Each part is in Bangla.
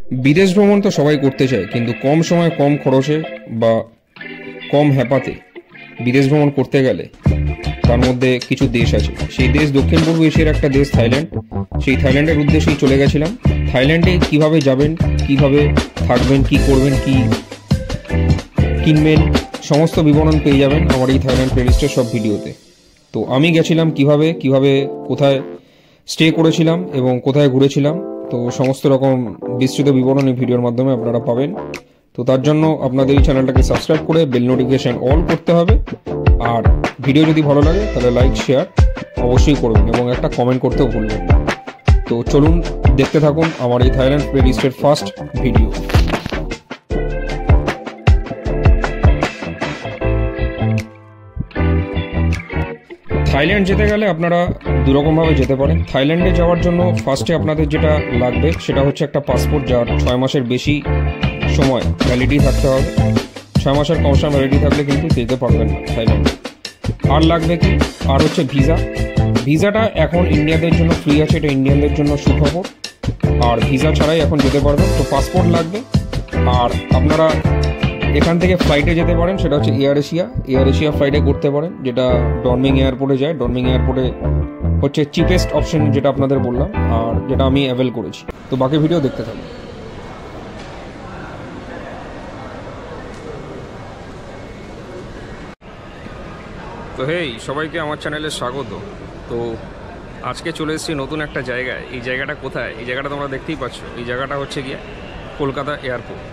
বিদেশ ভ্রমণ তো সবাই করতে চায়, কিন্তু কম সময় কম খরচে বা কম হ্যাপাতে বিদেশ ভ্রমণ করতে গেলে তার মধ্যে কিছু দেশ আছে। সেই দেশ দক্ষিণ পূর্ব এশিয়ার একটা দেশ থাইল্যান্ড। সেই থাইল্যান্ডের উদ্দেশ্যেই চলে গেছিলাম। থাইল্যান্ডে কিভাবে যাবেন, কিভাবে থাকবেন, কি করবেন, কি কিনবেন, সমস্ত বিবরণ পেয়ে যাবেন আমার এই থাইল্যান্ড প্লেলিস্টের সব ভিডিওতে। তো আমি গেছিলাম কিভাবে কোথায় স্টে করেছিলাম এবং কোথায় ঘুরেছিলাম, তো সমস্ত রকম বিস্তৃত বিবরণ এই ভিডিওর মাধ্যমে আপনারা পাবেন। তো তার জন্য আপনাদের এই চ্যানেলটাকে সাবস্ক্রাইব করে বেল নোটিফিকেশন অল করতে হবে। আর ভিডিও যদি ভালো লাগে তাহলে লাইক শেয়ার অবশ্যই করবেন এবং একটা কমেন্ট করতেও ভুলবেন না। তো চলুন দেখতে থাকুন আমার এই থাইল্যান্ড প্লেলিস্টের ফার্স্ট ভিডিও। থাইল্যান্ড যেতে গেলে আপনারা দুরকমভাবে যেতে পারেন। থাইল্যান্ডে যাওয়ার জন্য ফার্স্টে আপনাদের যেটা লাগবে সেটা হচ্ছে একটা পাসপোর্ট, যার 6 মাসের বেশি সময় ভ্যালিডিটি থাকতে হবে। 6 মাসের কম সময় ভ্যালিডিটি থাকলে কিন্তু যেতে পারবেন না থাইল্যান্ডে। আর লাগবে কি, আর হচ্ছে ভিসা। ভিসাটা এখন ইন্ডিয়ানদের জন্য ফ্রি আছে, এটা ইন্ডিয়ানদের জন্য সুখবর। আর ভিসা ছাড়াই এখন যেতে পারবেন। তো পাসপোর্ট লাগবে। আর আপনারা এখান থেকে ফ্লাইটে যেতে পারেন, সেটা হচ্ছে এয়ার এশিয়া ফ্লাইটে করতে পারেন, যেটা ডনমিং এয়ারপোর্টে যায়। ডনমিং এয়ারপোর্টে হচ্ছে চিপেস্ট অপশন, যেটা আপনাদের বললাম আর যেটা আমি অ্যাভেল করেছি। তো বাকি ভিডিও দেখতে থাকুন। তো হেই, সবাইকে আমার চ্যানেলে স্বাগত। তো আজকে চলে এসেছি নতুন একটা জায়গায়। এই জায়গাটা কোথায়? এই জায়গাটা তোমরা দেখতেই পাচ্ছ। এই জায়গাটা হচ্ছে গিয়ে কলকাতা এয়ারপোর্ট,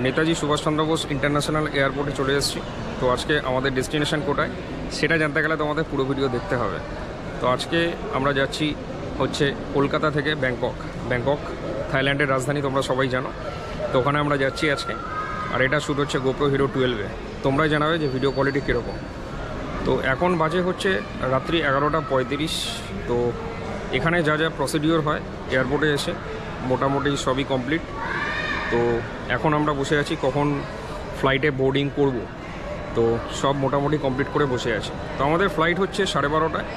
নেতাজি সুভাষচন্দ্র বোস ইন্টারন্যাশনাল এয়ারপোর্টে চলে এসেছি। তো আজকে আমাদের ডেস্টিনেশন কোথায় সেটা জানতে গেলে তোমাদের পুরো ভিডিও দেখতে হবে। তো আজকে আমরা যাচ্ছি হচ্ছে কলকাতা থেকে ব্যাংকক থাইল্যান্ডের রাজধানী, তোমরা সবাই জানো। তো ওখানে আমরা যাচ্ছি আজকে। আর এটা শ্যুট হচ্ছে গোপ্রো হিরো 12-এ। তোমরাই জানাবে যে ভিডিও কোয়ালিটি কীরকম। তো এখন বাজে হচ্ছে রাত্রি 11:35। তো এখানে যা যা প্রসিডিওর হয় এয়ারপোর্টে এসে মোটামুটি সবই কমপ্লিট। তো এখন আমরা বসে আছি কখন ফ্লাইটে বোর্ডিং করব। তো সব মোটামুটি কমপ্লিট করে বসে আছি। তো আমাদের ফ্লাইট হচ্ছে 12:30টায়।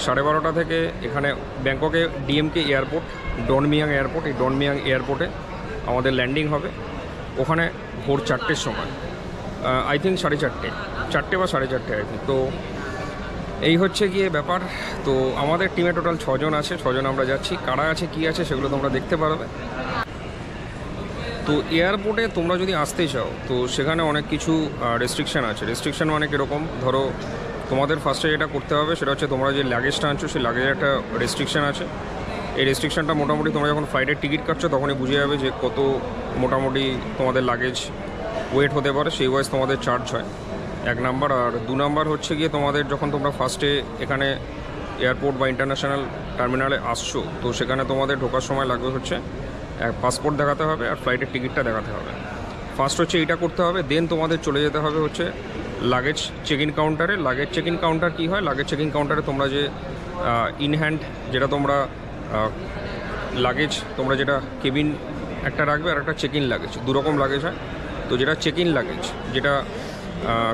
12:30 থেকে এখানে ব্যাংককে ডিএমকে এয়ারপোর্ট, ডনমিয়াং এয়ারপোর্ট, এই ডনমিয়াং এয়ারপোর্টে আমাদের ল্যান্ডিং হবে। ওখানে ভোর 4টের সময়, আই থিঙ্ক 4:30 বা 4:30 আই থিঙ্ক। তো এই হচ্ছে গিয়ে ব্যাপার। তো আমাদের টিমে টোটাল 6 জন আছে। 6 জন আমরা যাচ্ছি। কারা আছে কী আছে সেগুলো তোমরা দেখতে পারবে। তো এয়ারপোর্টে তোমরা যদি আসতে চাও তো সেখানে অনেক কিছু রেস্ট্রিকশান আছে। রেস্ট্রিকশান মানে কীরকম, ধরো তোমাদের ফার্স্টে যেটা করতে হবে সেটা হচ্ছে তোমরা যে লাগেজটা আনছো সেই লাগেজের একটা রেস্ট্রিকশান আছে। এই রেস্ট্রিকশানটা মোটামুটি তোমরা যখন ফ্লাইটের টিকিট কাটছো তখনই বুঝে যাবে যে কত মোটামুটি তোমাদের লাগেজ ওয়েট হতে পারে, সেই ওয়াইজ তোমাদের চার্জ হয়, 1 নাম্বার। আর 2 নাম্বার হচ্ছে গিয়ে তোমাদের যখন তোমরা ফার্স্টে এখানে এয়ারপোর্ট বা ইন্টারন্যাশনাল টার্মিনালে আসছো তো সেখানে তোমাদের ঢোকার সময় লাগবে হচ্ছে পাসপোর্ট দেখাতে হবে আর ফ্লাইটের টিকিটটা দেখাতে হবে। ফার্স্ট হচ্ছে এইটা করতে হবে। দেন তোমাদের চলে যেতে হবে হচ্ছে লাগেজ চেক ইন কাউন্টারে। লাগেজ চেক ইন কাউন্টার কী হয়, লাগেজ চেক ইন কাউন্টারে তোমরা যে ইন হ্যান্ড যেটা তোমরা লাগেজ তোমরা যেটা কেবিন একটা রাখবে আর একটা চেক ইন লাগেজ, 2 রকম লাগেজ হয়। তো যেটা চেক ইন লাগেজ যেটা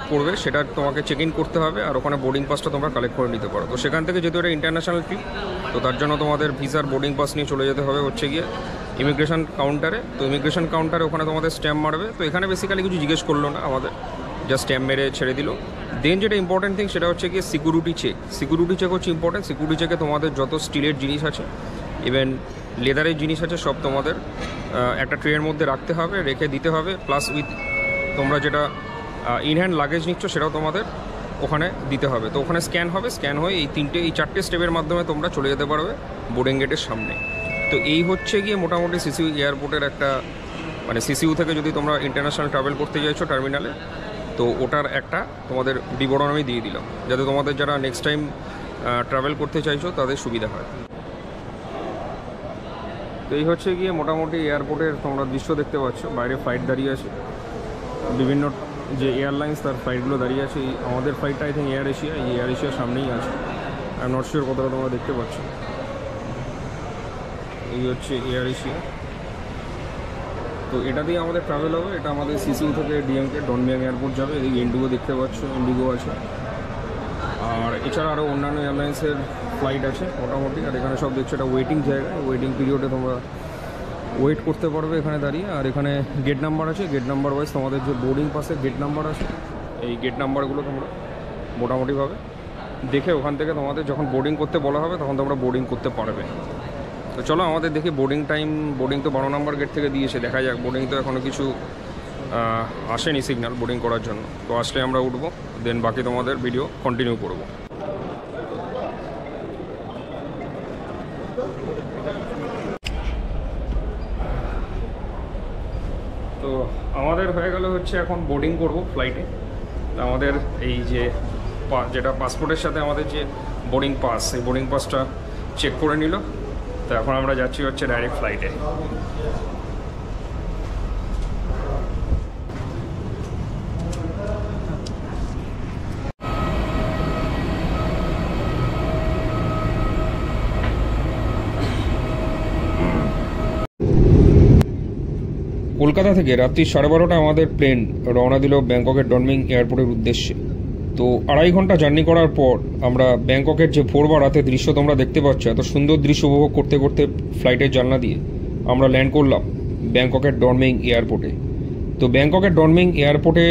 করবে সেটা তোমাকে চেক ইন করতে হবে আর ওখানে বোর্ডিং পাসটা তোমরা কালেক্ট করে নিতে পারো। তো সেখান থেকে যেহেতু এটা ইন্টারন্যাশনাল ট্রিপ তো তার জন্য তোমাদের ভিসার বোর্ডিং পাস নিয়ে চলে যেতে হবে হচ্ছে গিয়ে ইমিগ্রেশন কাউন্টারে। তো ইমিগ্রেশন কাউন্টারে ওখানে তোমাদের স্ট্যাম্প মারবে। তো এখানে বেসিক্যালি কিছু জিজ্ঞেস করলো না, আমাদের জাস্ট স্ট্যাম্প মেরে ছেড়ে দিল। দেন যেটা ইম্পর্টেন্ট থিং সেটা হচ্ছে গিয়ে সিকিউরিটি চেক। সিকিউরিটি চেক হচ্ছে ইম্পর্টেন্ট। সিকিউরিটি চেকে তোমাদের যত স্টিলের জিনিস আছে, ইভেন লেদারের জিনিস আছে, সব তোমাদের একটা ট্রের মধ্যে রাখতে হবে, রেখে দিতে হবে। প্লাস উইথ তোমরা যেটা ইন হ্যান্ড লাগেজ নিচ্ছ সেটাও তোমাদের ওখানে দিতে হবে। তো ওখানে স্ক্যান হবে, স্ক্যান হয়ে এই 4টে স্টেপের মাধ্যমে তোমরা চলে যেতে পারবে বোর্ডিং গেটের সামনে। তো এই হচ্ছে গিয়ে মোটামুটি সিসিউ এয়ারপোর্টের একটা, মানে সিসিউ থেকে যদি তোমরা ইন্টারন্যাশনাল ট্রাভেল করতে চাইছো টার্মিনালে তো ওটার একটা তোমাদের বিবরণ আমি দিয়ে দিলাম, যাতে তোমাদের যারা নেক্সট টাইম ট্রাভেল করতে চাইছো তাদের সুবিধা হয়। তো এই হচ্ছে গিয়ে মোটামুটি এয়ারপোর্টের তোমরা দৃশ্য দেখতে পাচ্ছ। বাইরে ফ্লাইট দাঁড়িয়ে আছে, বিভিন্ন যে এয়ারলাইন্স তার ফ্লাইটগুলো দাঁড়িয়ে আছে। আমাদের ফ্লাইটটা আই থিঙ্ক এয়ার এশিয়া, এই এয়ার এশিয়ার সামনেই আছে। আই এম নট শিওর কতটা তোমরা দেখতে পাচ্ছ। এই হচ্ছে এয়ার এশিয়া। তো এটা দিয়ে আমাদের ট্রাভেল হবে। এটা আমাদের সিসিউ থেকে ডিএমকে ডনমিয়াং এয়ারপোর্ট যাবে। এই ইন্ডিগো দেখতে পাচ্ছ, ইন্ডিগো আছে। আর এছাড়া আরও অন্যান্য এয়ারলাইন্সের ফ্লাইট আছে মোটামুটি। আর এখানে সব দেখছো এটা ওয়েটিং জায়গা। ওয়েটিং পিরিয়ডে তোমরা ওয়েট করতে পারবে এখানে দাঁড়িয়ে। আর এখানে গেট নাম্বার আছে, গেট নাম্বার ওয়াইজ তোমাদের যে বোর্ডিং পাসের গেট নাম্বার আছে, এই গেট নাম্বারগুলো তোমরা মোটামুটিভাবে দেখে ওখান থেকে তোমাদের যখন বোর্ডিং করতে বলা হবে তখন তোমরা বোর্ডিং করতে পারবে। তো চলো আমাদের দেখি বোর্ডিং টাইম। বোর্ডিং তো 12 নম্বর গেট থেকে দিয়েছে, দেখা যাক। বোর্ডিং তো এখনও কিছু আসেনি সিগন্যাল বোর্ডিং করার জন্য, তো আসলে আমরা উঠবো, দেন বাকি তোমাদের ভিডিও কন্টিনিউ করবো। তো আমাদের হয়ে গেল হচ্ছে এখন বোর্ডিং করব ফ্লাইটে। আমাদের এই যে যেটা পাসপোর্টের সাথে আমাদের যে বোর্ডিং পাস, সেই বোর্ডিং পাসটা চেক করে নিল। তো এখন আমরা যাচ্ছি হচ্ছে ডাইরেক্ট ফ্লাইটে। কলকাতা থেকে রাত্রি 12:30 আমাদের প্লেন রওনা দিল ব্যাংককের ডনমিং এয়ারপোর্টের উদ্দেশ্যে। তো 2.5 ঘন্টা জার্নি করার পর আমরা ব্যাংককের যে ভোর বা রাতের দৃশ্য তোমরা দেখতে পাচ্ছ, এত সুন্দর দৃশ্য উপভোগ করতে করতে ফ্লাইটের জানলা দিয়ে আমরা ল্যান্ড করলাম ব্যাংককের ডনমিং এয়ারপোর্টে। তো ব্যাংককের ডনমিং এয়ারপোর্টে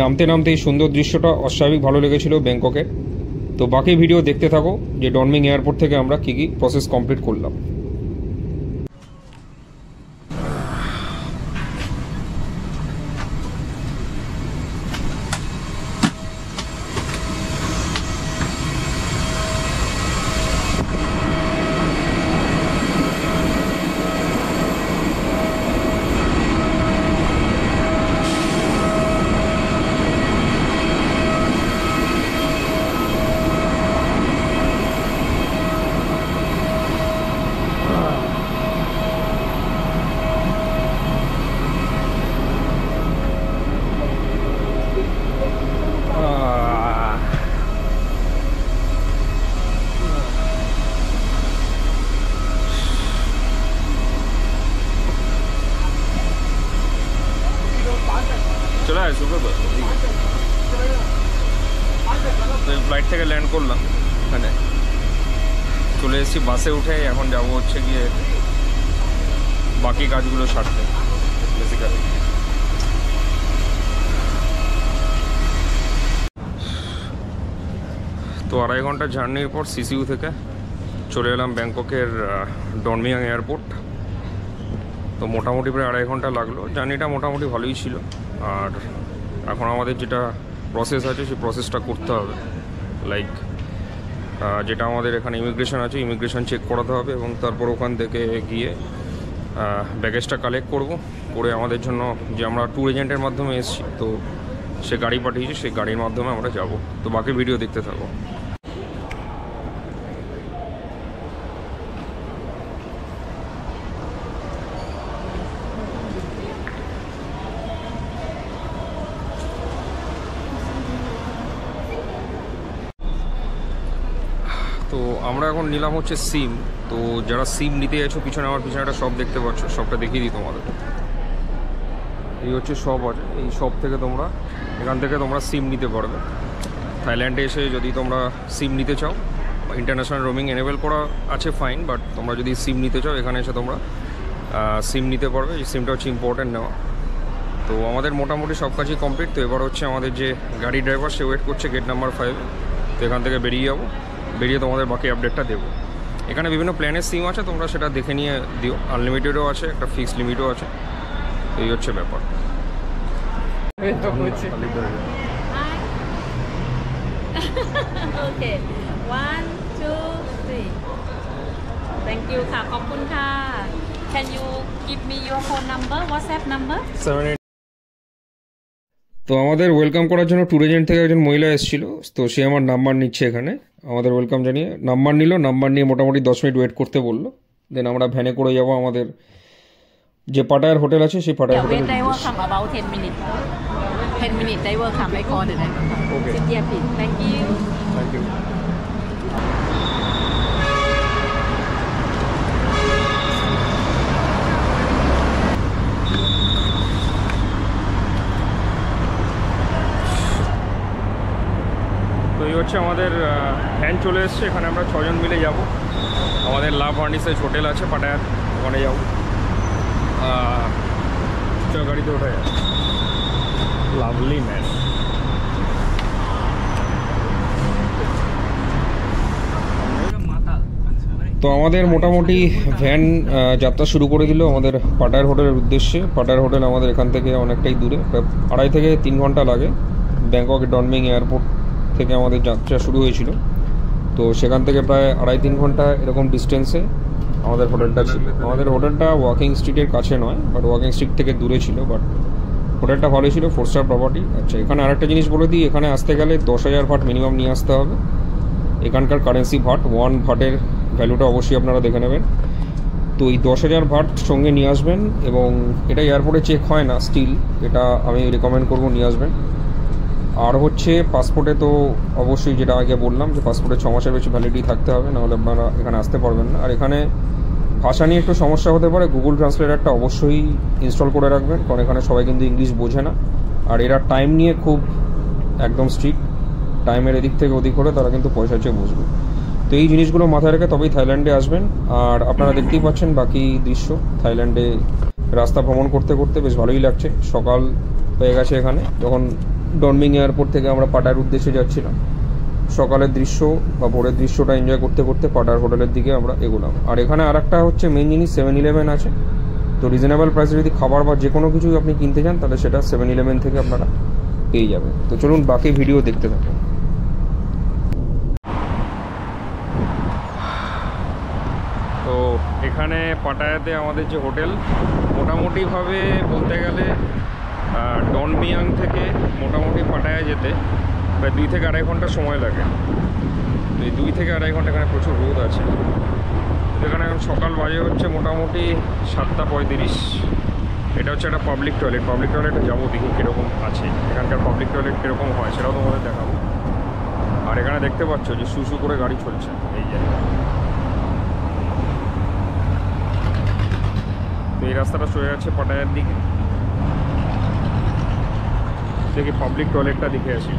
নামতে নামতে এই সুন্দর দৃশ্যটা অস্বাভাবিক ভালো লেগেছিল ব্যাংককের। তো বাকি ভিডিও দেখতে থাকো যে ডনমিং এয়ারপোর্ট থেকে আমরা কী কী প্রসেস কমপ্লিট করলাম। চলে আসো তো ফ্লাইট থেকে ল্যান্ড করলাম, এখানে চলে এসেছি বাসে উঠে। এখন যাব হচ্ছে গিয়ে বাকি কাজগুলো সারতে বেসিক্যালি। তো 2.5 ঘন্টা জার্নির পর সিসিইউ থেকে চলে এলাম ব্যাংককের ডনমিয়াং এয়ারপোর্ট। তো মোটামুটি প্রায় 2.5 ঘন্টা লাগলো। জার্নিটা মোটামুটি ভালোই ছিল। আর এখন আমাদের যেটা প্রসেস আছে সেই প্রসেসটা করতে হবে। লাইক যেটা আমাদের এখানে ইমিগ্রেশন আছে, ইমিগ্রেশন চেক করাতে হবে এবং তারপর ওখান থেকে গিয়ে ব্যাগেজটা কালেক্ট করে আমাদের জন্য যে আমরা ট্যুর এজেন্টের মাধ্যমে এসেছি, তো সে গাড়ি পাঠিয়েছে, সেই গাড়ির মাধ্যমে আমরা যাব। তো বাকি ভিডিও দেখতে থাকো। তো আমরা এখন নিলাম হচ্ছে সিম। তো যারা সিম নিতে যাচ্ছ, পিছনে আমার পিছনে একটা শপ দেখতে পাচ্ছ, শপটা দেখিয়ে দিই তোমাদের। এই হচ্ছে শপ আছে, এই শপ থেকে তোমরা এখান থেকে তোমরা সিম নিতে পারবে। থাইল্যান্ডে এসে যদি তোমরা সিম নিতে চাও, ইন্টারন্যাশনাল রোমিং এনেবল করা আছে ফাইন, বাট তোমরা যদি সিম নিতে চাও এখানে এসে তোমরা সিম নিতে পারবে। এই সিমটা হচ্ছে ইম্পর্টেন্ট নেওয়া। তো আমাদের মোটামুটি সব কাজই কমপ্লিট। তো এবার হচ্ছে আমাদের যে গাড়ি ড্রাইভার, সে ওয়েট করছে গেট নাম্বার 5। তো এখান থেকে বেরিয়ে যাবো, বেরিয়ে তোমাদের বাকি আপডেটটা দেবো। এখানে বিভিন্ন প্ল্যানের সিম আছে, তোমরা সেটা দেখে নিয়ে দিও। আনলিমিটেডও আছে, একটা ফিক্সড লিমিটও আছে। এই হচ্ছে ব্যাপার। Okay. 1, 2, 3. Thank you ค่ะ ขอบคุณค่ะ Can you give me your phone number, WhatsApp number? 7 তো আমাদের ওয়েলকাম করার জন্য ট্যুর এজেন্ট থেকে একজন মহিলা এসেছিল। তো সে আমার নাম্বার নিচ্ছে এখানে, আমাদের ওয়েলকাম জানিয়ে নাম্বার নিল। নাম্বার নিয়ে মোটামুটি 10 মিনিট ওয়েট করতে বললো। দেন আমরা ভ্যানে করে যাবো আমাদের যে পাটায়ার হোটেল আছে, সেই পাটায়ার হোটেলে। Wait, driver come about 10 minutes. 10 minutes, driver come. I call the driver. Okay. Sit here, please. Thank you. Thank you. তো এই হচ্ছে আমাদের ভ্যান চলে এসছে। এখানে আমরা 6 জন মিলে যাব। আমাদের লাভ হার্নিসেজ হোটেল আছে পাটায়ার, ওখানে যাব। গাড়িতে ওঠা যায়। Lovely man. তো আমাদের মোটামুটি ভ্যান যাত্রা শুরু করে দিল আমাদের পাটায়ার হোটেলের উদ্দেশ্যে। পাটায়ার হোটেল আমাদের এখান থেকে অনেকটাই দূরে, প্রায় 2.5 থেকে 3 ঘন্টা লাগে। ব্যাংকক ডনমিং এয়ারপোর্ট থেকে আমাদের যাত্রা শুরু হয়েছিল, তো সেখান থেকে প্রায় 2.5-3 ঘন্টা এরকম ডিস্টেন্সে আমাদের হোটেলটা ছিল। আমাদের হোটেলটা ওয়াকিং স্ট্রিটের কাছে নয়, বাট ওয়াকিং স্ট্রিট থেকে দূরে ছিল, বাট হোটেলটা ভালোই ছিল, 4 স্টার প্রপার্টি। আচ্ছা, এখানে আরেকটা জিনিস বলে দিই, এখানে আসতে গেলে 10,000 ভাট মিনিমাম নিয়ে আসতে হবে। এখানকার কারেন্সি ভাট, 1 ভাটের ভ্যালুটা অবশ্যই আপনারা দেখে নেবেন। তো এই 10,000 ভাট সঙ্গে নিয়ে আসবেন, এবং এটা এয়ারপোর্টে চেক হয় না স্টিল, এটা আমি রেকমেন্ড করবো নিয়ে আসবেন। আর হচ্ছে পাসপোর্টে তো অবশ্যই, যেটা আগে বললাম, যে পাসপোর্টে 6 মাসের বেশি ভ্যালিডিটি থাকতে হবে, নাহলে আপনারা এখানে আসতে পারবেন না। আর এখানে ভাষা নিয়ে একটু সমস্যা হতে পারে, গুগল ট্রান্সলেটারটা অবশ্যই ইনস্টল করে রাখবেন, কারণ এখানে সবাই কিন্তু ইংলিশ বোঝে না। আর এরা টাইম নিয়ে খুব একদম স্ট্রিক্ট, টাইমের এদিক থেকে ওদিক করে তারা কিন্তু পয়সা চেয়ে বসবে। তো এই জিনিসগুলো মাথায় রেখে তবেই থাইল্যান্ডে আসবেন। আর আপনারা দেখতেই পাচ্ছেন বাকি দৃশ্য, থাইল্যান্ডে রাস্তা ভ্রমণ করতে করতে বেশ ভালোই লাগছে। সকাল হয়ে গেছে এখানে, যখন ডনমিং এয়ারপোর্ট থেকে আমরা পাটায়ার উদ্দেশ্যে যাচ্ছিলাম, সকালের দৃশ্য বা ভোরের দৃশ্যটা এনজয় করতে করতে পাটায়ার হোটেলের দিকে আমরা এগোলাম। আর এখানে আরেকটা হচ্ছে মেন জিনিস, 7-Eleven আছে। তো রিজনেবল প্রাইসে যদি খাবার বা যে কোনো কিছু আপনি কিনতে চান, তাহলে সেটা 7-Eleven থেকে আপনারা পেয়ে যাবেন। তো চলুন বাকি ভিডিও দেখতে থাকুন। তো এখানে পাটায়াতে আমাদের যে হোটেল, মোটামুটিভাবে বলতে গেলে ডনমিয়াং থেকে মোটামুটি পাটায়া যেতে প্রায় 2 থেকে 2.5 ঘন্টা সময় লাগে। তো এই 2 থেকে 2.5 ঘন্টা এখানে প্রচুর রোদ আছে। এখানে এখন সকাল বাজে হচ্ছে মোটামুটি 7:35। এটা হচ্ছে একটা পাবলিক টয়লেটে যাবো, দেখি কীরকম আছে এখানকার পাবলিক টয়লেট, কীরকম হয় সেটাও তোমাদের দেখাবো। আর এখানে দেখতে পাচ্ছ যে শু করে গাড়ি চলছে এই জায়গায়। তো এই রাস্তাটা চলে যাচ্ছে পাটায়ার দিকে। দেখি পাবলিক টয়লেটটা দেখে আসি।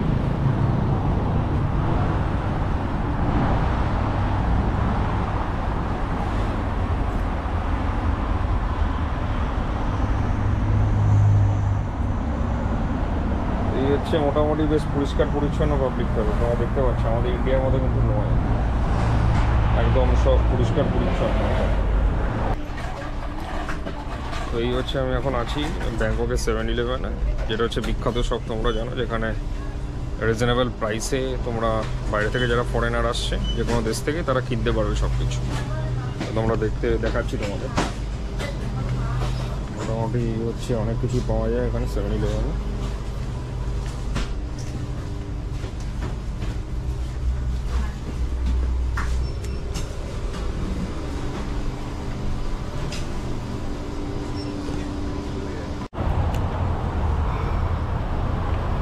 এই হচ্ছে মোটামুটি বেশ পরিষ্কার পরিচ্ছন্ন পাবলিক টয়লেট, তোমরা দেখতে পাচ্ছ। আমাদের ইন্ডিয়ার মধ্যে কিন্তু নয়, একদম সব পরিষ্কার পরিচ্ছন্ন। তো এই হচ্ছে আমি এখন আছি ব্যাংককের 7-Eleven, যেটা হচ্ছে বিখ্যাত সব তোমরা জানো, যেখানে রিজনেবল প্রাইসে তোমরা বাইরে থেকে যারা ফরেনার আসছে যে কোনো দেশ থেকে, তারা কিনতে পারবে সব কিছু। তোমরা দেখাচ্ছি তোমাদের। মোটামুটি হচ্ছে অনেক কিছু পাওয়া যায় এখানে 7-Eleven-এ।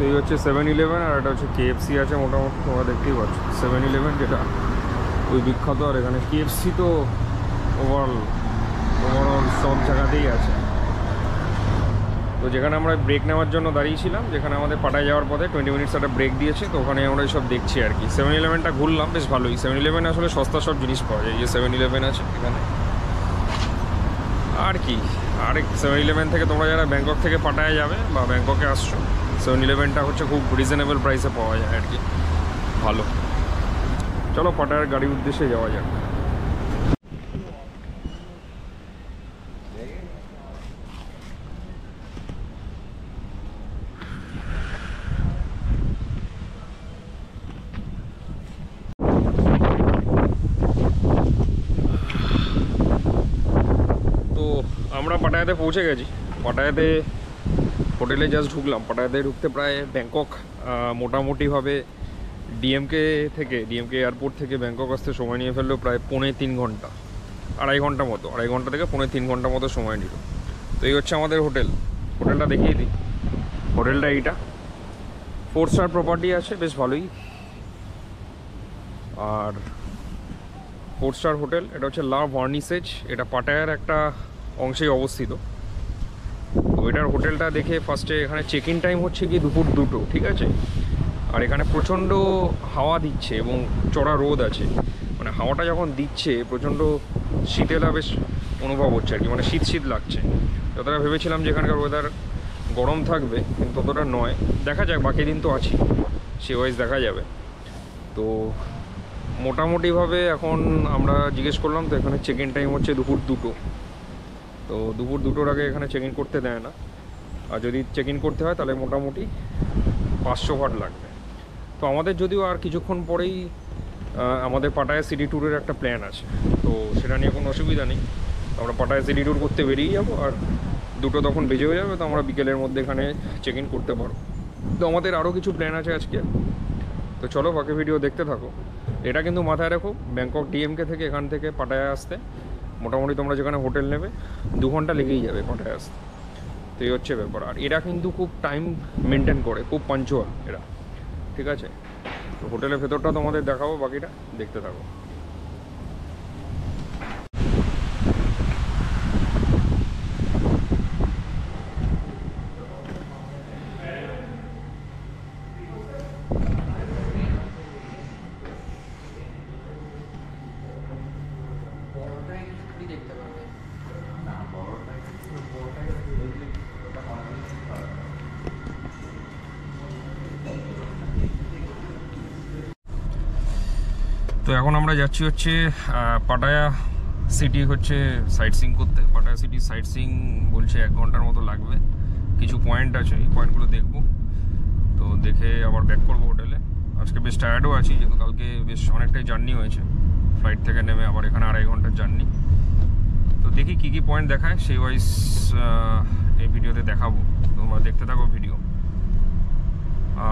তো এই হচ্ছে 7-Eleven, আর এটা হচ্ছে KFC আছে মোটামুটি, তোমরা দেখতেই পাচ্ছ। 7-Eleven যেটা ওই বিখ্যাত, আর এখানে KFC তো ওভারঅল সব জায়গাতেই আছে। তো যেখানে আমরা ব্রেক নেওয়ার জন্য দাঁড়িয়েছিলাম, যেখানে আমাদের পাটায় যাওয়ার পথে 20 মিনিটস একটা ব্রেক দিয়েছে, তো ওখানে আমরা সব দেখছি আর কি। 7-Eleven-টা ঘুরলাম, বেশ ভালোই। 7-Eleven আসলে সস্তা সব জিনিস পাওয়া যায়। এই যে 7-Eleven আছে এখানে। আর কি, আর 7-Eleven থেকে তোমরা যারা ব্যাংকক থেকে পাটায় যাবে বা ব্যাংককে আসছো, 7-Eleven-টা হচ্ছে খুব রিজনেবল প্রাইসে পাওয়া যায় আর কি, ভালো। চলো পাটায়ার গাড়ির উদ্দেশ্যে যাওয়া যাক। তো আমরা পাটায়াতে পৌঁছে গেছি। পাটায়াতে হোটেলে জাস্ট ঢুকলাম। পাটায়াতে ঢুকতে প্রায় ব্যাংকক মোটামুটিভাবে ডিএমকে এয়ারপোর্ট থেকে ব্যাংকক আসতে সময় নিয়ে ফেললো প্রায় 3.25 ঘন্টা, 2.5 ঘন্টা মতো, 2.5 ঘন্টা থেকে 3.25 ঘন্টা মতো সময় নিল। তো এই হচ্ছে আমাদের হোটেলটা দেখিয়ে দিই। হোটেলটা এইটা 4 স্টার প্রপার্টি আছে, বেশ ভালোই। আর 4 স্টার হোটেল, এটা হচ্ছে লা ভার্নিসেজ, এটা পাটায়ার একটা অংশেই অবস্থিত। তো এটার হোটেলটা দেখে ফার্স্টে এখানে চেক ইন টাইম হচ্ছে কি দুপুর 2টো, ঠিক আছে। আর এখানে প্রচণ্ড হাওয়া দিচ্ছে এবং চড়া রোদ আছে, মানে হাওয়াটা যখন দিচ্ছে প্রচণ্ড শীতেলা বেশ অনুভব হচ্ছে আর কি, মানে শীত লাগছে। যতটা ভেবেছিলাম যে এখানকার ওয়েদার গরম থাকবে, কিন্তু ততটা নয়। দেখা যাক, বাকি দিন তো আছি, সে ওয়াইজ দেখা যাবে। তো মোটামুটিভাবে এখন আমরা জিজ্ঞেস করলাম, তো এখানে চেক ইন টাইম হচ্ছে দুপুর 2টো। তো দুপুর 2টোর আগে এখানে চেক ইন করতে দেয় না, আর যদি চেক ইন করতে হয় তাহলে মোটামুটি 500 ওয়াট লাগবে। তো আমাদের যদিও আর কিছুক্ষণ পরেই আমাদের পাটায়া সিটি ট্যুরের একটা প্ল্যান আছে, তো সেটা নিয়ে কোনো অসুবিধা নেই। আমরা পাটায়া সিটি ট্যুর করতে বেরিয়ে যাবো, আর 2টো তখন বেজে হয়ে যাবে, তো আমরা বিকেলের মধ্যে এখানে চেক ইন করতে পারবো। তো আমাদের আরও কিছু প্ল্যান আছে আজকে, তো চলো বাকি ভিডিও দেখতে থাকো। এটা কিন্তু মাথায় রাখো, ব্যাংকক ডিএমকে থেকে এখান থেকে পাটায়া আসতে মোটামুটি তোমরা যেখানে হোটেল নেবে 2 ঘন্টা লেগেই যাবে পাটায়া আসতে। তো এই হচ্ছে ব্যাপার। আর এরা কিন্তু খুব টাইম মেনটেন করে, খুব পাঞ্চুয়াল এরা, ঠিক আছে। তো হোটেলের ভেতরটা তোমাদের দেখাবো, বাকিটা দেখতে থাকো। তো এখন আমরা যাচ্ছি হচ্ছে পাটায়া সিটি হচ্ছে সাইট সিইং করতে। পাটায়া সিটি সাইট সিইং বলছে 1 ঘন্টার মতো লাগবে। কিছু পয়েন্ট আছে, এই পয়েন্টগুলো দেখবো, তো দেখে আবার ব্যাক করবো হোটেলে। আজকে বেশ টায়ার্ডও আছি, যেহেতু কালকে বেশ অনেকটাই জার্নি হয়েছে, ফ্লাইট থেকে নেমে আবার এখানে 2.5 ঘন্টার জার্নি। তো দেখি কী কী পয়েন্ট দেখায়, সেই ওয়াইজ এই ভিডিওতে দেখাবো, তোমরা দেখতে থাকো ভিডিও।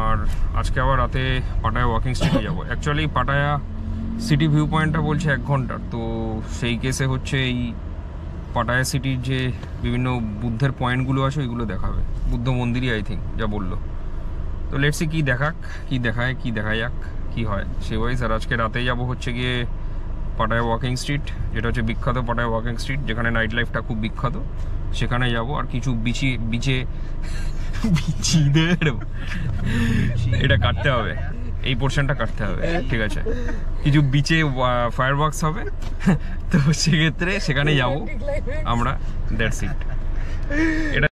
আর আজকে আবার রাতে পাটায়া ওয়াকিং স্ট্রিটে যাবো। অ্যাকচুয়ালি পাটায়া সিটি ভিউ পয়েন্টটা বলছে 1 ঘন্টার, তো সেই কেসে হচ্ছে এই পাটায়া সিটির যে বিভিন্ন বুদ্ধের পয়েন্টগুলো আছে ওইগুলো দেখাবে, বুদ্ধ মন্দিরই আই থিঙ্ক যা বললো। তো লেটসি কী দেখায়, কী দেখা যাক কী হয় সেই ওয়াইজ। আর আজকে রাতে যাবো হচ্ছে গিয়ে পাটায়া ওয়াকিং স্ট্রিট, যেটা হচ্ছে বিখ্যাত পাটায়া ওয়াকিং স্ট্রিট, যেখানে নাইট লাইফটা খুব বিখ্যাত, সেখানে যাবো। আর কিছু এটা কাটতে হবে, এই পোর্শনটা কাটতে হবে, ঠিক আছে। কিছু বিচে ফায়ার ওয়ার্কস হবে, তো সেক্ষেত্রে সেখানে যাব আমরা, দ্যাটস ইট। এটা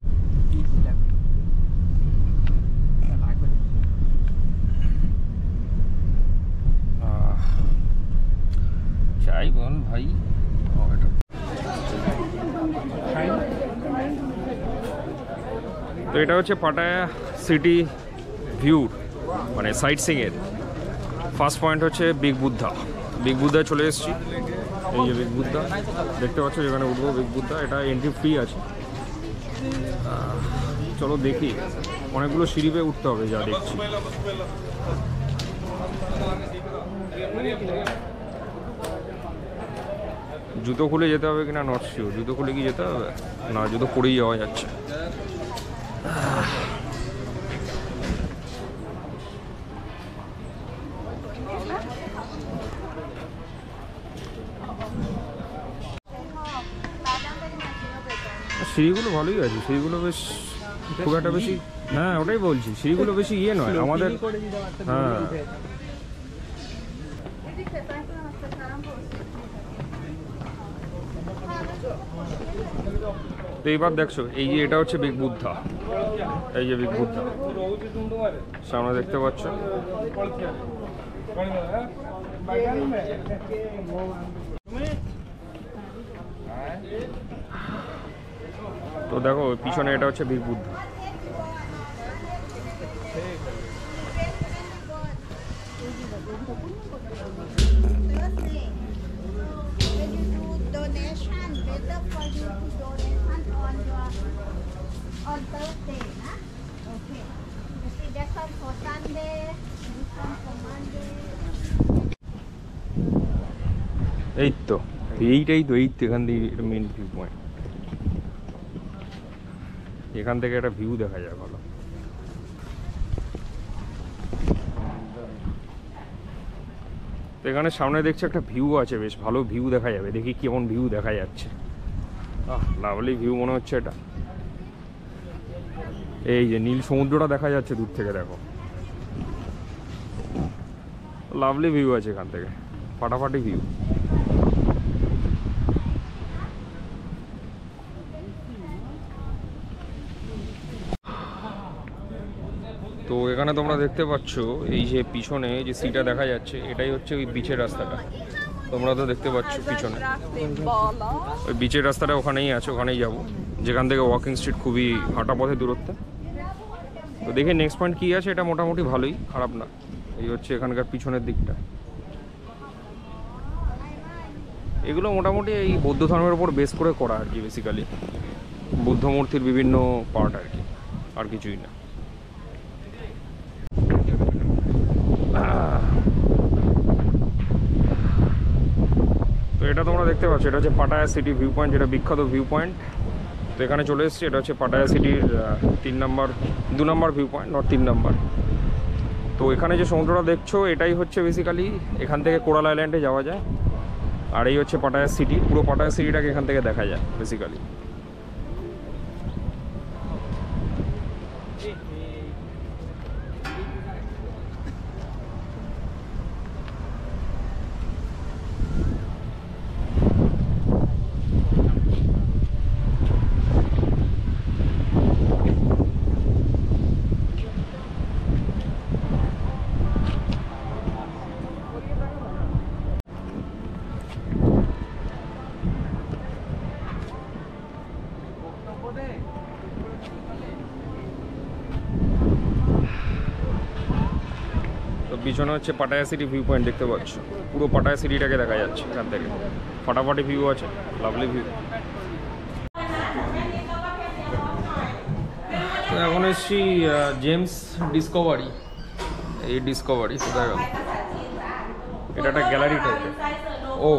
চাই বল ভাই। তো এটা হচ্ছে পাটায়া সিটি ভিউর মানে সাইট সিইংয়ের ফার্স্ট পয়েন্ট হচ্ছে বিগ বুদ্ধা। বিগ বুদ্ধায় চলে এসেছি, এই যে বিগ বুদ্ধা দেখতে পাচ্ছ, যেখানে উঠবো বিগ বুদ্ধা। এটা এন্ট্রি ফ্রি আছে। চলো দেখি, অনেকগুলো সিঁড়ি বেয়ে উঠতে হবে যা দেখছি। জুতো খুলে যেতে হবে কিনা নট শিওর। জুতো খুলে কি যেতে হবে? না, জুতো পরেই যাওয়া যাচ্ছে। সিঁড়িগুলো ভালোই আছে, সিঁড়িগুলো বেশ খুব একটা বেশি, হ্যাঁ ওটাই বলছি, সিঁড়িগুলো বেশি ইয়ে নয় আমাদের। হ্যাঁ তো এইবার দেখছো, এই যে এটা হচ্ছে বিগ বুদ্ধা, এই যে বিগ বুদ্ধা সামনে দেখতে পাচ্ছ। তো দেখো পিছনে এটা হচ্ছে big Buddha. On Thursday, huh? Okay. You see, that one for Sunday, this one for Monday. এই তো এইটাই তো, এই তো এখান থেকে এটা মেন ভিউ পয়েন্ট। এখান থেকে একটা ভিউ দেখা যায় ভালো। তো এখানে সামনে দেখছি একটা ভিউ আছে, বেশ ভালো ভিউ দেখা যাবে। দেখি কেমন ভিউ দেখা যাচ্ছে। লাভলি ভিউ মনে হচ্ছে এটা। এই যে নীল সমুদ্রটা দেখা যাচ্ছে দূর থেকে, দেখো লাভলি ভিউ আছে এখান থেকে, ফাটাফাটি ভিউ। তো তো এখানে তোমরা দেখতে পাচ্ছ এই যে পিছনে যে সিটা দেখা যাচ্ছে এটাই হচ্ছে ওই বিচের রাস্তাটা। তোমরা তো দেখতে পাচ্ছ পিছনে ওই বিচের রাস্তাটা ওখানেই আছে, ওখানেই যাব, যেখান থেকে ওয়াকিং স্ট্রিট খুবই হাঁটা পথে দূরত্বে। তো দেখে নেক্সট পয়েন্ট কী আছে, এটা মোটামুটি ভালোই, খারাপ না। এই হচ্ছে এখানকার পিছনের দিকটা, এগুলো মোটামুটি এই বৌদ্ধ ধর্মের উপর বেস করে করা আর কি, বেসিক্যালি বুদ্ধ মূর্তির বিভিন্ন পার্ট আর কি, আর কিছুই না। তো এটা তোমরা দেখতে পাচ্ছ, এটা হচ্ছে পাটায়া সিটি ভিউ পয়েন্ট, যেটা বিখ্যাত ভিউ পয়েন্ট। তো এখানে চলে এসেছি, এটা হচ্ছে পাটায়া সিটির 2 নম্বর ভিউ পয়েন্ট, নট 3 নম্বর। তো এখানে যে সমুদ্রটা দেখছো এটাই হচ্ছে বেসিক্যালি, এখান থেকে কোরাল আইল্যান্ডে যাওয়া যায়। আর এই হচ্ছে পাটায়া সিটি, পুরো পাটায়া সিটিটাকে এখান থেকে দেখা যায় বেসিক্যালি। তো পিছনে হচ্ছে পাটায়া সিটি ভিউ পয়েন্ট দেখতে পাচ্ছ, পুরো পাটায়া সিটিটাকে দেখা যাচ্ছে এখান থেকে, ফাটাফাটি ভিউ আছে, লাভলি ভিউ। তো এখন এসছি জেমস ডিসকভারি, এই ডিসকভারি কোথায় গেল, এটা একটা গ্যালারি টাইপের। ও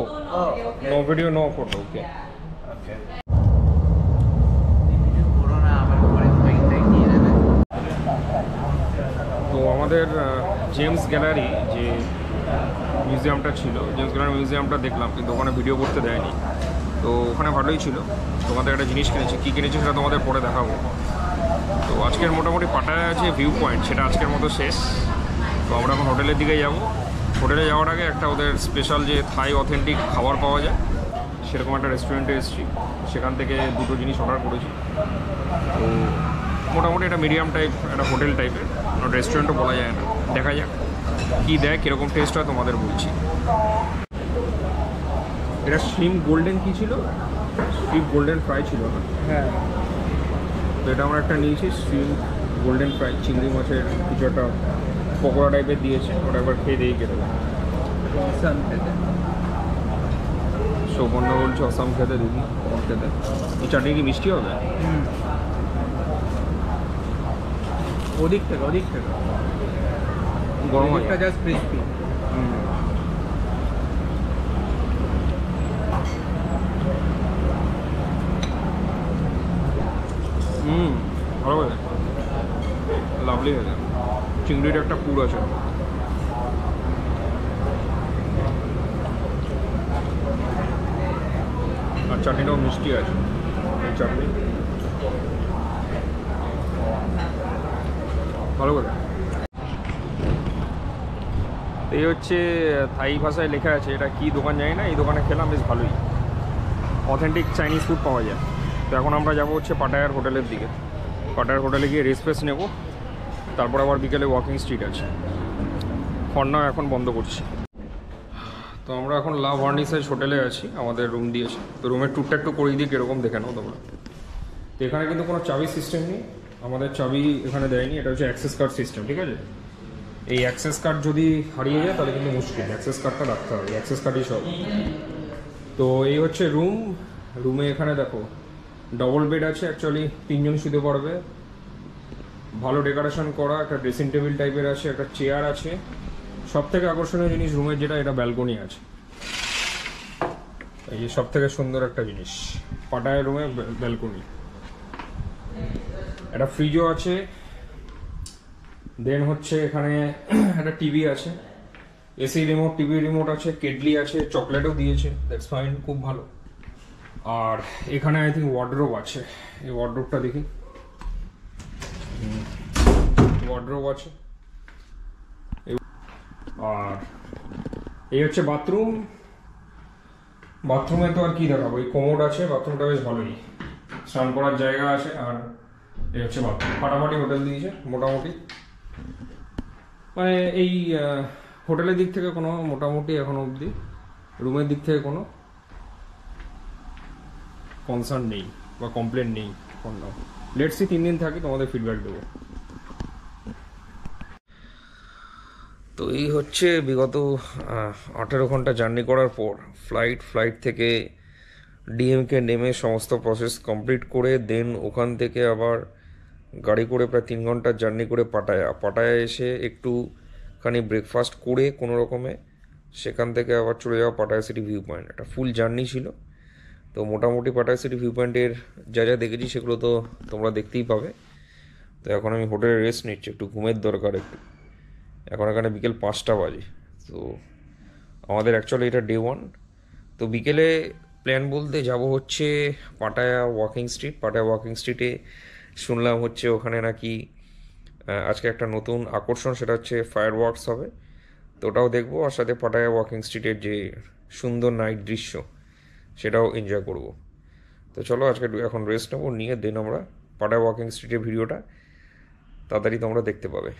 নো ভিডিও নো ফটো, ওকে। তো আমাদের জেমস গ্যালারি যে মিউজিয়ামটা ছিল, জেমস গ্যালারি মিউজিয়ামটা দেখলাম, কিন্তু ওখানে ভিডিও করতে দেয়নি। তো ওখানে ভালোই ছিল। তোমাদের একটা জিনিস কিনেছি, কী কিনেছি সেটা তোমাদের পরে দেখাবো। তো আজকের মোটামুটি পাটায়া যে ভিউ পয়েন্ট সেটা আজকের মতো শেষ। তো আমরা এখন হোটেলের দিকে যাব। হোটেলে যাওয়ার আগে একটা ওদের স্পেশাল যে থাই অথেন্টিক খাবার পাওয়া যায় সেরকম একটা রেস্টুরেন্টে এসেছি, সেখান থেকে 2টো জিনিস অর্ডার করেছি। তো মোটামুটি একটা মিডিয়াম টাইপ, একটা হোটেল টাইপের, রেস্টুরেন্টও বলা যায় না। দেখা যাক কী দেয়, কীরকম টেস্ট হয় তোমাদের বলছি। এটা শ্রিম্প গোল্ডেন কী ছিল, শ্রিম্প গোল্ডেন ফ্রাই ছিল না? হ্যাঁ। তো এটা আমরা একটা নিয়েছি শ্রিম্প গোল্ডেন ফ্রাই, চিংড়ি মাছের কিছু একটা পকোড়া টাইপের দিয়েছে, ওটা একবার খেয়ে দিয়েই কেটে দেয়। সৌপর্ণ বলছে অসাম খেতে, দিদি খেতে। এই চাটনি কি মিষ্টি হবে? ওদিক থেকে গরম হয়, জাস্ট ক্রিস্পি। ভালো হয়েছে, লাভলি হয়েছে। চিংড়ির একটা পুর আছে, আর চাটনিটাও মিষ্টি আছে। এই চাটনি ভালো করে। এই হচ্ছে থাই ভাষায় লেখা আছে, এটা কি দোকান জানি না, এই দোকানে খেলাম, বেশ ভালোই অথেন্টিক চাইনিজ ফুড পাওয়া যায়। তো এখন আমরা যাবো হচ্ছে পাটায়ার হোটেলের দিকে। পাটায়ার হোটেলে গিয়ে রেস্ট ফেস্ট নেবো, তারপর আবার বিকেলে ওয়াকিং স্ট্রিট আছে। ফর্নাও এখন বন্ধ করছি। তো আমরা এখন লাভ ভার্নিসেজ হোটেলে আছি, আমাদের রুম দিয়েছে। তো রুমের ট্যুরটা একটু করিয়ে দিই, কীরকম দেখে নাও তোমরা। তো এখানে কিন্তু কোনো চাবি সিস্টেম নেই, আমাদের চাবি এখানে দেয়নি, এটা হচ্ছে অ্যাক্সেস কার্ড সিস্টেম, ঠিক আছে? এই অ্যাক্সেস কার্ড যদি হারিয়ে যায় তাহলে কিন্তু মুশকিল, অ্যাক্সেস কার্ডটা রাখতে হবে, অ্যাক্সেস কার্ডই সব। তো এই হচ্ছে রুম। রুমে এখানে দেখো ডবল বেড আছে, অ্যাকচুয়ালি 3 জন শুতে পারবে, ভালো ডেকোরেশন করা, একটা ড্রেসিং টেবিল টাইপের আছে, একটা চেয়ার আছে। সব থেকে আকর্ষণীয় জিনিস রুমের যেটা, এটা ব্যালকনি আছে। এই যে সব থেকে সুন্দর একটা জিনিস, পাটায়া রুমে ব্যালকনি। একটা ফ্রিজও আছে, দেন হচ্ছে এখানে একটা টিভি আছে, এসি রিমোট, টিভি রিমোট আছে, কেটলি আছে, চকলেটও দিয়েছে, দ্যাটস ফাইন, খুব ভালো। আর এখানে আই থিঙ্ক ওয়ার্ডরোব আছে, এই ওয়ার্ডরোবটা দেখি, ওয়ার্ডরোব আছে। আর এই হচ্ছে বাথরুম। বাথরুমে তো আর কি দেখাবো, এই কোমোড আছে, বাথরুমটা বেশ ভালোই, স্নান করার জায়গা আছে। আর এই হচ্ছে বাথরুম, ফাটাফাটি হোটেল দিয়েছে মোটামুটি। মানে এই হোটেলের দিক থেকে কোনো মোটামুটি এখনো অবধি রুমের দিক থেকে কোনো কনসার্ন নেই বা কমপ্লেন নেই এখন নাও। লেটসি 3 দিন থাকি, তোমাদের ফিডব্যাক দেবো। তো এই হচ্ছে বিগত 18 ঘন্টা জার্নি করার পর ফ্লাইট থেকে ডিএমকে নেমে সমস্ত প্রসেস কমপ্লিট করে দেন ওখান থেকে আবার গাড়ি করে প্রায় 3 ঘন্টার জার্নি করে পাটায়া এসে একটুখানি ব্রেকফাস্ট করে কোনো রকমে সেখান থেকে আবার চলে যাওয়া পাটায়া সিটি ভিউ পয়েন্ট। একটা ফুল জার্নি ছিল। তো মোটামুটি পাটায়া সিটি ভিউ পয়েন্টের যা যা দেখেছি সেগুলো তো তোমরা দেখতেই পাবে। তো এখন আমি হোটেলে রেস্ট নিচ্ছি, একটু ঘুমের দরকার একটু। এখন এখানে বিকেল 5টা বাজে। তো আমাদের অ্যাকচুয়ালি এটা ডে 1। তো বিকেলে প্ল্যান বলতে যাব হচ্ছে Pattaya walking street. Pattaya walking স্ট্রিটে শুনলাম হচ্ছে ওখানে নাকি আজকে একটা নতুন আকর্ষণ, সেটা হচ্ছে ফায়ার ওয়ার্কস হবে। তো ওটাও দেখবো, আর সাথে পাটায়া ওয়াকিং স্ট্রিটের যে সুন্দর নাইট দৃশ্য সেটাও এনজয় করব। তো চলো আজকে এখন রেস্ট নেবো, নিয়ে দেন আমরা পাটায়া ওয়াকিং স্ট্রিটের ভিডিওটা তাড়াতাড়ি তোমরা দেখতে পাবে।